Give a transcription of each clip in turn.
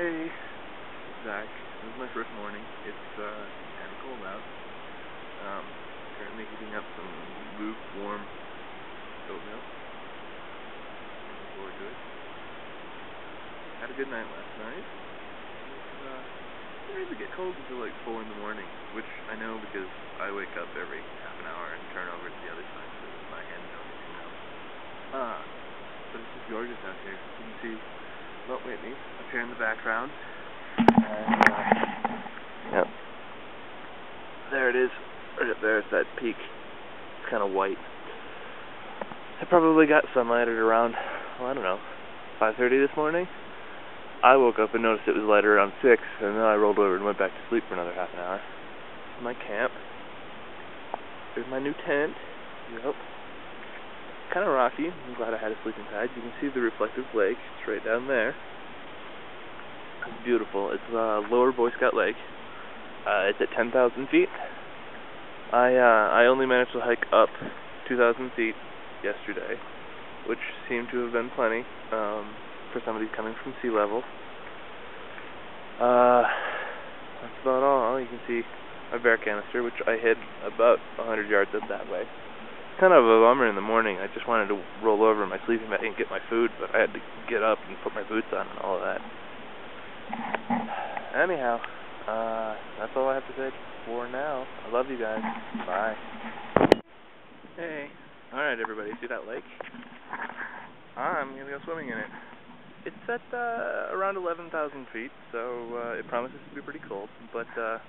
Hey, Zach. This is my first morning. It's kind of cold out. Currently heating up some lukewarm oatmeal. Looking forward to it. Had a good night last night. It started to get cold until like 4 in the morning, which I know because I wake up every half an hour and turn over to the other side so that my hands don't get too numb. But it's just gorgeous out here. You can see Whitney up here in the background. Yep. There it is. Right up there is that peak. It's kind of white. I probably got sunlight at around, well, I don't know, 5:30 this morning. I woke up and noticed it was light around 6, and then I rolled over and went back to sleep for another half an hour. My camp. There's my new tent. Yep. Kind of rocky. I'm glad I had a sleeping pad. You can see the reflective lake. It's right down there. It's beautiful. It's Lower Boy Scout Lake. It's at 10,000 feet. I only managed to hike up 2,000 feet yesterday, which seemed to have been plenty for somebody coming from sea level. That's about all. You can see my bear canister, which I hid about 100 yards up that way. Kind of a bummer in the morning. I just wanted to roll over in my sleeping bag and get my food, but I had to get up and put my boots on and all of that. Anyhow, that's all I have to say for now. I love you guys. Bye. Hey. Alright, everybody. See that lake? I'm going to go swimming in it. It's at around 11,000 feet, so it promises to be pretty cold, but I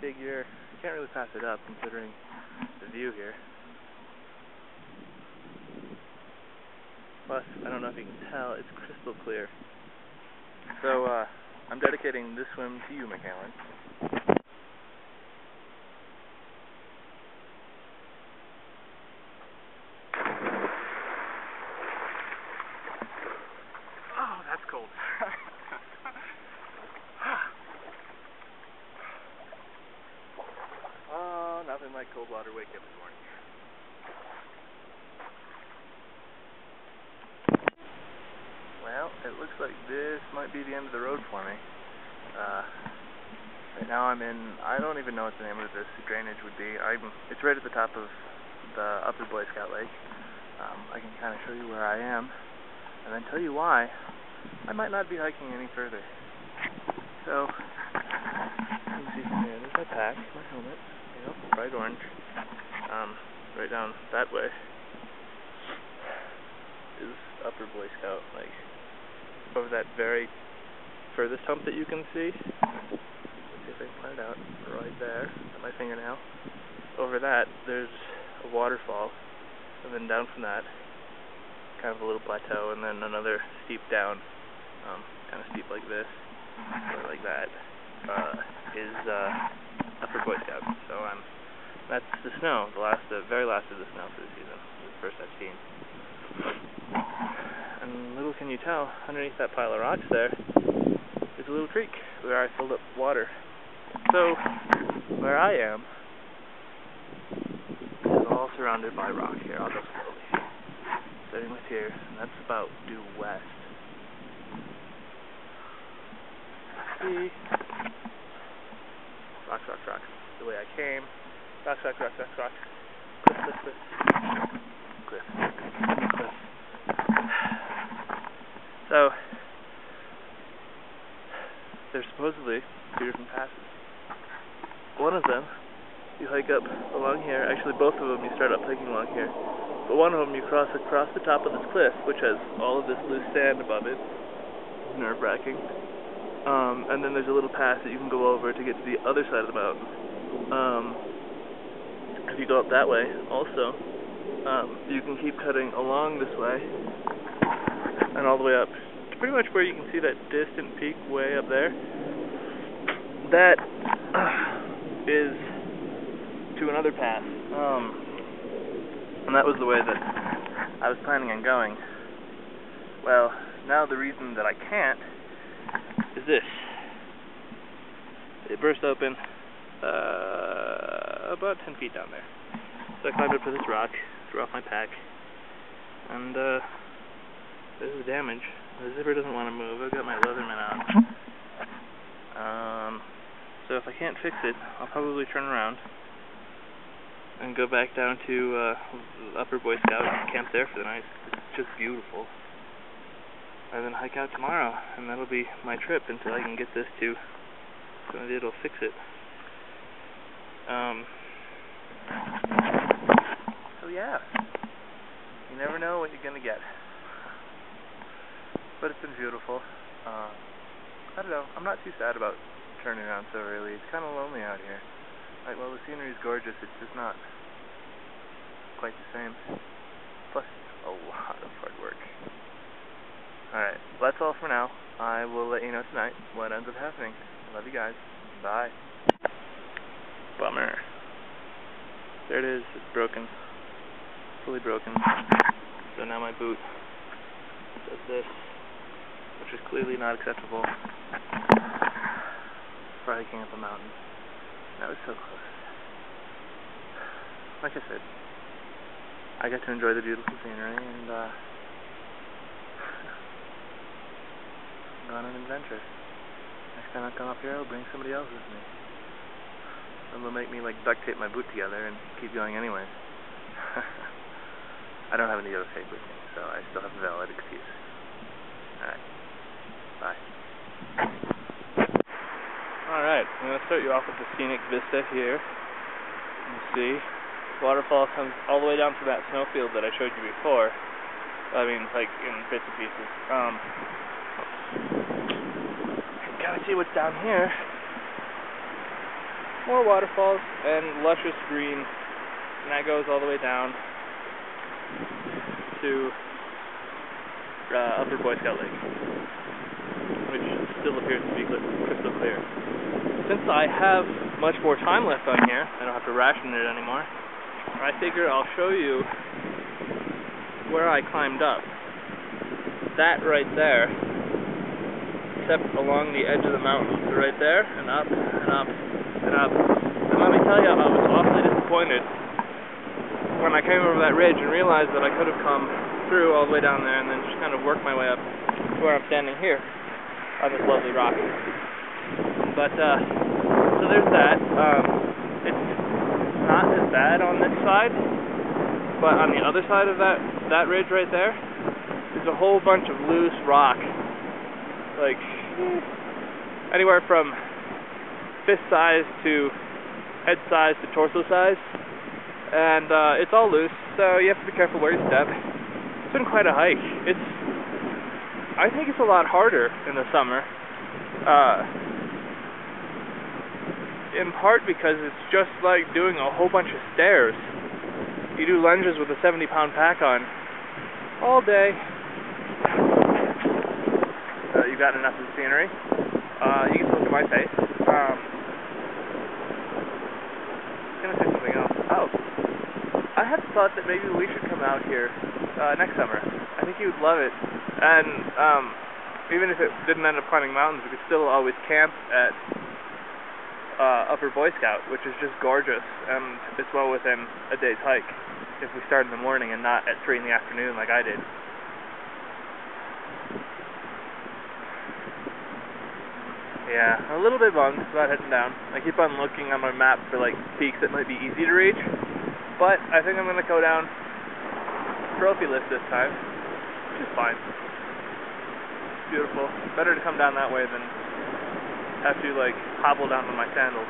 figure you can't really pass it up considering the view here. Plus, I don't know if you can tell, it's crystal clear. So, I'm dedicating this swim to you, McAllen. Oh, that's cold. Oh, nothing like cold water wake up in the morning. Well, it looks like this might be the end of the road for me. Right now I'm in, I don't even know what the name of this drainage would be. It's right at the top of the Upper Boy Scout Lake. I can kind of show you where I am, and then tell you why I might not be hiking any further. So, you can see from here, there's my pack, my helmet, bright orange. Right down that way is Upper Boy Scout Lake. Over that very furthest hump that you can see. Let's see if I can point it out. Right there, at my fingernail. Over that, there's a waterfall, and then down from that, kind of a little plateau, and then another steep down, kind of steep like this, or like that, is Upper Boy Scout. So that's the snow, the very last of the snow for the season. The first I've seen. And little can you tell, underneath that pile of rocks there is a little creek where I filled up water. So, where I am is all surrounded by rock here. I'll go slowly. Starting with here, and that's about due west. See? Rocks, rocks, rocks. The way I came. Rocks, rocks, rocks, rocks, rocks. Cliff, cliff, cliff. Cliff. Cliff. So, there's supposedly 2 different passes. One of them, you hike up along here. Actually, both of them you start up hiking along here. But one of them you cross across the top of this cliff, which has all of this loose sand above it. Nerve-wracking. And then there's a little pass that you can go over to get to the other side of the mountain. If you go up that way, also, you can keep cutting along this way and all the way up to pretty much where you can see that distant peak way up there. That is to another path, and that was the way that I was planning on going. Well, now the reason that I can't is this. It burst open about 10 feet down there. So I climbed up to this rock, threw off my pack, and there's the damage. The zipper doesn't want to move. I've got my Leatherman on. So if I can't fix it, I'll probably turn around and go back down to Upper Boy Scout and camp there for the night. It's just beautiful. And then hike out tomorrow, and that'll be my trip until I can get this to somebody that'll fix it. So yeah, you never know what you're gonna get. But it's been beautiful. I don't know, I'm not too sad about turning around so early. It's kind of lonely out here. Like, well, the scenery's gorgeous, it's just not quite the same. Plus, a lot of hard work. Alright, well, that's all for now. I will let you know tonight what ends up happening. Love you guys. Bye. Bummer. There it is. It's broken. Fully broken. So now my boot does this, which is clearly not acceptable for hiking up a mountain. That was so close. Like I said, I got to enjoy the beautiful scenery and go on an adventure. Next time I come up here, I'll bring somebody else with me. And they'll make me like duct tape my boot together and keep going anyway. I don't have any other tape with me, so I still have a valid excuse. Alright. Bye. Alright, I'm going to start you off with the scenic vista here. You see, waterfall comes all the way down to that snowfield that I showed you before. I mean, like in bits and pieces. Gotta see what's down here. More waterfalls and luscious green, and that goes all the way down to Upper Boy Scout Lake, which still appears to be crystal clear. Since I have much more time left on here, I don't have to ration it anymore, I figure I'll show you where I climbed up. That right there, except along the edge of the mountain, so right there, and up, and up, and up. And let me tell you, I was awfully disappointed when I came over that ridge and realized that I could have come through all the way down there and then just kind of worked my way up to where I'm standing here on this lovely rock. But, so there's that. It's not as bad on this side, but on the other side of that ridge right there, there's a whole bunch of loose rock, like anywhere from fist size to head size to torso size, and it's all loose, so you have to be careful where you step. It's been quite a hike. I think it's a lot harder in the summer, in part because it's just like doing a whole bunch of stairs. You do lunges with a 70-pound pack on all day. You've got enough of the scenery. You can look at my face. I was going to say something else. Oh, I had thought that maybe we should come out here next summer. I think you would love it. And even if it didn't end up climbing mountains, we could still always camp at Upper Boy Scout, which is just gorgeous. And it's well within a day's hike if we start in the morning and not at 3 in the afternoon like I did. Yeah, a little bit bummed about heading down. I keep on looking on my map for like peaks that might be easy to reach, but I think I'm going to go down trophy list this time, which is fine. It's beautiful. Better to come down that way than have to like hobble down with my sandals.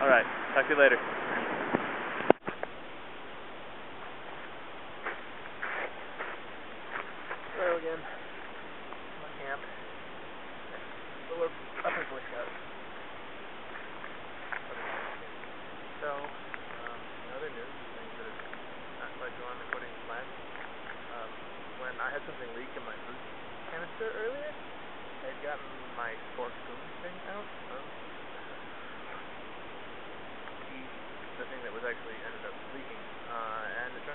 Alright, talk to you later. Hello again. My camp. Upper Boy Scout. So, in other news, things that have not quite gone according to plan. When I had something leak in my food canister earlier, I had gotten my fork spoon thing out of the thing that was actually ended up leaking, and it turned